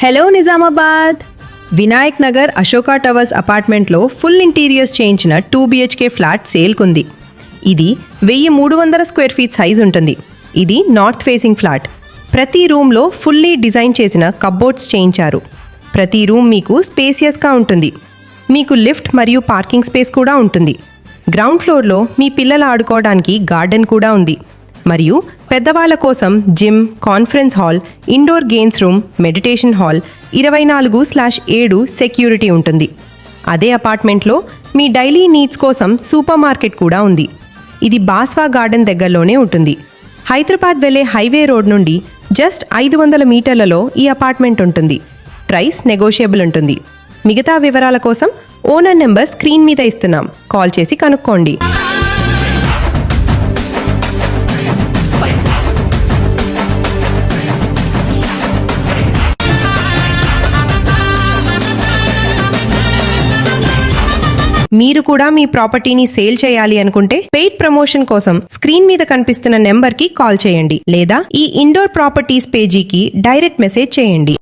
Hello Nizamabad. Vinayak Nagar Ashoka towers అపార్ట్మెంట్లో full interiors చేయించిన 2 BHK flat సేల్కుంది. ఇది 1300 స్క్వేర్ ఫీట్ సైజ్ ఉంటుంది. ఇది నార్త్ ఫేసింగ్ ఫ్లాట్. ప్రతి రూమ్లో ఫుల్లీ డిజైన్ చేసిన కబ్బోర్డ్స్ చేయించారు. ప్రతి రూమ్ మీకు స్పేసియస్గా ఉంటుంది. మీకు లిఫ్ట్ మరియు పార్కింగ్ స్పేస్ కూడా ఉంటుంది. గ్రౌండ్ ఫ్లోర్లో మీ పిల్లలు ఆడుకోవడానికి గార్డెన్ కూడా ఉంది. మరియు పెద్దవాళ్ల కోసం gym, conference hall, indoor games room, meditation hall, 24/7 security ఉంటుంది. అదే అపార్ట్మెంట్లో మీ డైలీ నీడ్స్ కోసం సూపర్ మార్కెట్ కూడా ఉంది. ఇది బాస్వా గార్డెన్ దగ్గరలోనే ఉంటుంది. హైదరాబాద్ వెళ్లే హైవే రోడ్ నుండి జస్ట్ 500 మీటర్లలో ఈ అపార్ట్మెంట్ ఉంటుంది. ప్రైస్ నెగోషియబుల్ ఉంటుంది. మిగతా వివరాల కోసం ఓనర్ నెంబర్ స్క్రీన్ మీద ఇస్తున్నాం. కాల్ చేసి కనుక్కోండి. మీరు కూడా మీ ప్రాపర్టీని సేల్ చేయాలి అనుకుంటే పెయిడ్ ప్రమోషన్ కోసం స్క్రీన్ మీద కనిపిస్తున్న నెంబర్కి కాల్ చేయండి లేదా ఈ ఇండోర్ ప్రాపర్టీస్ పేజీకి డైరెక్ట్ మెసేజ్ చేయండి.